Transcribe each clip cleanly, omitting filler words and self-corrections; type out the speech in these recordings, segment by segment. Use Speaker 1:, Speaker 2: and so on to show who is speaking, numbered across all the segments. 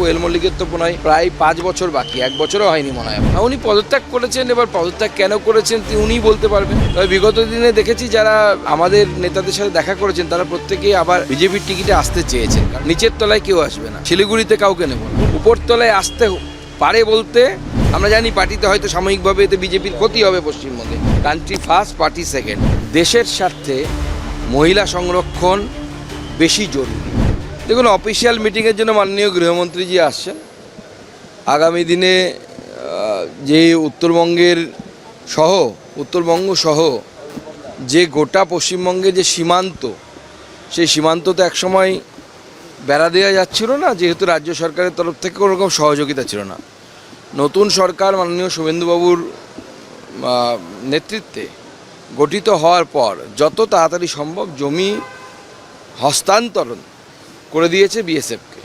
Speaker 1: কোয়েল মল্লিকের তো প্রায় 5 বছর বাকি, 1 বছরও হয়নি মনে হয়। উনি পদত্যাগ করেছেন, এবার পদত্যাগ কেন করেছেন উনিই বলতে পারবেন। তবে বিগত দিনে দেখেছি যারা আমাদের নেতাদের সাথে দেখা করেছেন তারা প্রত্যেকেই আবার বিজেপির টিকিটে আসতে চেয়েছেন। নিচের তলায় কেউ আসবে না, শিলিগুড়িতে কাউকে নেব না। উপর তলায় আসতে পারে বলতে আমরা জানি পার্টিতে হয়তো সাময়িকভাবে এতে বিজেপির ক্ষতি হবে পশ্চিমবঙ্গে। Country first, party second. দেশের স্বার্থে মহিলা সংরক্ষণ বেশি জরুরি। দেখুন, অফিসিয়াল মিটিংয়ের জন্য মাননীয় গৃহমন্ত্রীজি আসছেন। আগামী দিনে যে উত্তরবঙ্গ সহ যে গোটা পশ্চিমবঙ্গের যে সীমান্ত, সেই সীমান্ত তো একসময় বেড়া দেওয়া যাচ্ছিল না, যেহেতু রাজ্য সরকারের তরফ থেকে কোনো রকম সহযোগিতা ছিল না। নতুন সরকার মাননীয় শুভেন্দুবাবুর নেতৃত্বে গঠিত হওয়ার পর যত তাড়াতাড়ি সম্ভব জমি হস্তান্তরণ করে দিয়েছে বিএসএফকে।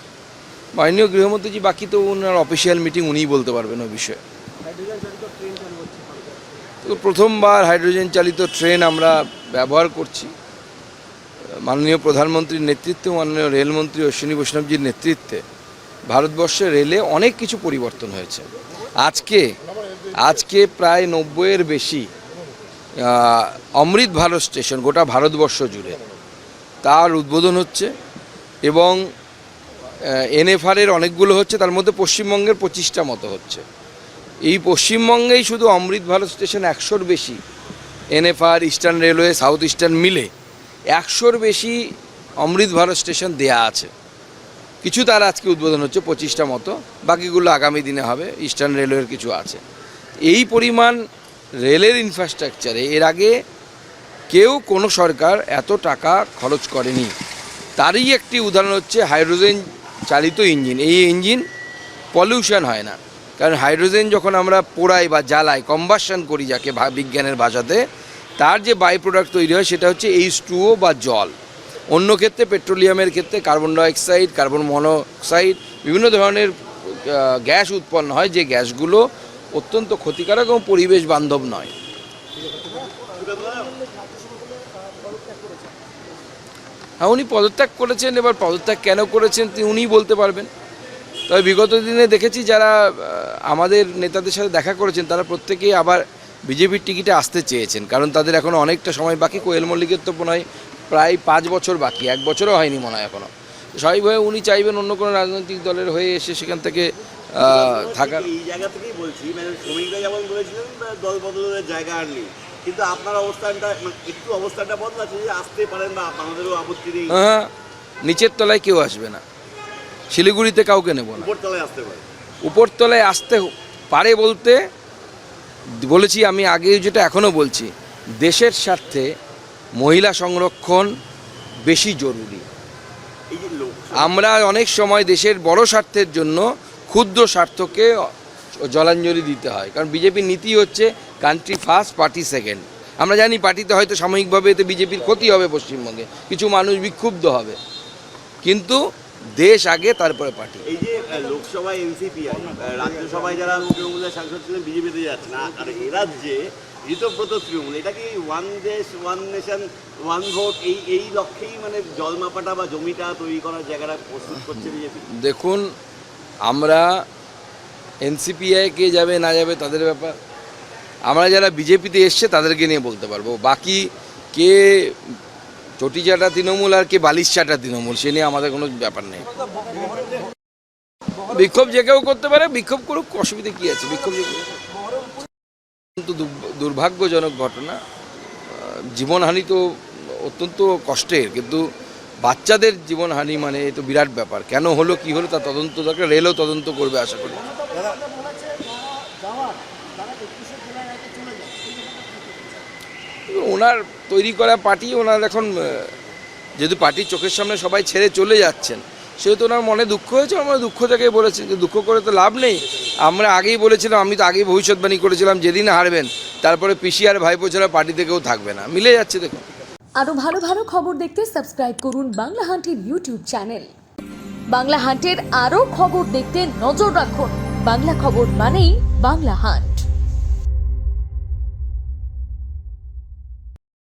Speaker 1: মাননীয় গৃহমন্ত্রীজি বাকি তো ওনার অফিসিয়াল মিটিং উনিই বলতে পারবেন ওই বিষয়ে। তো প্রথমবার হাইড্রোজেন চালিত ট্রেন আমরা ব্যবহার করছি। মাননীয় প্রধানমন্ত্রীর নেতৃত্বে, মাননীয় রেলমন্ত্রী অশ্বিনী বৈষ্ণবজির নেতৃত্বে ভারতবর্ষের রেলে অনেক কিছু পরিবর্তন হয়েছে। আজকে প্রায় 90-এর বেশি অমৃত ভারত স্টেশন গোটা ভারতবর্ষ জুড়ে তার উদ্বোধন হচ্ছে এবং এনএফআরের অনেকগুলো হচ্ছে, তার মধ্যে পশ্চিমবঙ্গের 25টা মতো হচ্ছে। এই পশ্চিমবঙ্গেই শুধু অমৃত ভারত স্টেশন 100-র বেশি, NFR, eastern railway, south eastern মিলে 100-র বেশি অমৃত ভারত স্টেশন দেয়া আছে। কিছু তার আজকে উদ্বোধন হচ্ছে 25টা মতো, বাকিগুলো আগামী দিনে হবে। ইস্টার্ন রেলওয়ের কিছু আছে। এই পরিমাণ রেলের ইনফ্রাস্ট্রাকচারে এর আগে কোনো সরকার এত টাকা খরচ করেনি। তারই একটি উদাহরণ হচ্ছে হাইড্রোজেন চালিত ইঞ্জিন। এই ইঞ্জিন পলিউশন হয় না, কারণ হাইড্রোজেন যখন আমরা পোড়াই বা জ্বালাই, কম্বাসন করি যাকে বিজ্ঞানের ভাষাতে, তার যে বাই প্রোডাক্ট তৈরি হয় সেটা হচ্ছে H2O বা জল। অন্য ক্ষেত্রে পেট্রোলিয়ামের ক্ষেত্রে কার্বন ডাইঅক্সাইড, কার্বন মনোক্সাইড, বিভিন্ন ধরনের গ্যাস উৎপন্ন হয়, যে গ্যাসগুলো অত্যন্ত ক্ষতিকারক এবং পরিবেশ বান্ধব নয়। হ্যাঁ, উনি পদত্যাগ করেছেন, এবার পদত্যাগ কেন করেছেন উনিই বলতে পারবেন। তবে বিগত দিনে দেখেছি যারা আমাদের নেতাদের সাথে দেখা করেছেন তারা প্রত্যেকেই আবার বিজেপির টিকিটে আসতে চেয়েছেন, কারণ তাদের এখনও অনেকটা সময় বাকি। কোয়েল মল্লিকের তো প্রায় 5 বছর বাকি, 1 বছরও হয়নি মনে হয় এখনও। স্বাভাবিকভাবে উনি চাইবেন অন্য কোনো রাজনৈতিক দলের হয়ে এসে সেখান থেকে থাকার।
Speaker 2: এই জায়গা থেকেই বলছি, মানে শ্রমিকরা যেমন বলেছিলেন দল বদলের জায়গা আর নেই, কিন্তু আপনার অবস্থানটা বদলাচ্ছে যে আসতে পারেন বা আমাদেরও আপত্তি নেই।
Speaker 1: হ্যাঁ, নিচের তলায় কেউ আসবে না, শিলিগুড়িতে কাউকে নেব না।
Speaker 2: উপরতলায় আসতে পারে,
Speaker 1: উপরতলায় আসতে পারে বলতে বলেছি আমি আগে, যেটা এখনও বলছি, দেশের স্বার্থে মহিলা সংরক্ষণ বেশি জরুরি। আমরা অনেক সময় দেশের বড় স্বার্থের জন্য ক্ষুদ্র স্বার্থকে জলাঞ্জলি দিতে হয়, কারণ বিজেপির নীতি হচ্ছে কান্ট্রি ফার্স্ট, পার্টি সেকেন্ড। আমরা জানি পার্টিতে হয়তো সাময়িকভাবে এতে বিজেপির ক্ষতি হবে পশ্চিমবঙ্গে, কিছু মানুষ বিক্ষুব্ধ হবে, কিন্তু দেশ আগে, তারপরে পার্টি।
Speaker 2: এই যে লোকসভায় এনসিপিআই, রাজ্যসভায় যারা তৃণমূলের সাংসদ ছিলেন বিজেপিতে যাচ্ছে না, আর এ রাজ্যে ঋতব্রত তৃণমূল, এটা কি ওয়ান দেশ ওয়ান নেশন ওয়ান ভোট এই লক্ষ্যেই মানে জলমাপাটা বা জমিটা তৈরি করার জায়গাটা প্রস্তুত করছে বিজেপি?
Speaker 1: দেখুন, আমরা এনসিপিআই কে যাবে না যাবে তাদের ব্যাপার, আমরা যারা বিজেপিতে এসছে তাদেরকে নিয়ে বলতে পারবো। বাকি কে চটিচাটা তৃণমূল আর কে বালিশ চাটা তৃণমূল, সে নিয়ে আমাদের কোনো ব্যাপার নেই। বিক্ষোভ যে কেউ করতে পারে, বিক্ষোভ করুক, অসুবিধা কী আছে? বিক্ষোভ কিন্তু দুর্ভাগ্যজনক ঘটনা, জীবনহানি তো অত্যন্ত কষ্টের, কিন্তু বাচ্চাদের জীবনহানি মানে এ তো বিরাট ব্যাপার। কেন হলো, কি হলো, তা তদন্ত দরকার, রেলও তদন্ত করবে আশা করি। ওনার তৈরি করা পার্টি, ওনার এখন যেহেতু পার্টির চোখের সামনে সবাই ছেড়ে চলে যাচ্ছেন, সেহেতু ওনার মনে দুঃখ হয়েছে। আমরা দুঃখ থেকে বলেছি যে দুঃখ করে তো লাভ নেই। আমরা আগেই বলেছিলাম, আমি তো আগেই ভবিষ্যৎবাণী করেছিলাম, যেদিন হারবেন তারপরে পিসি আর ভাইপো ছাড়া পার্টি থেকেও থাকবে না, মিলে যাচ্ছে। দেখুন,
Speaker 3: আরো ভালো ভালো খবর দেখতে সাবস্ক্রাইব করুন বাংলা হান্টের ইউটিউব চ্যানেল। বাংলা হান্টের আরো খবর দেখতে নজর রাখুন। বাংলা খবর মানেই বাংলা হান্ট।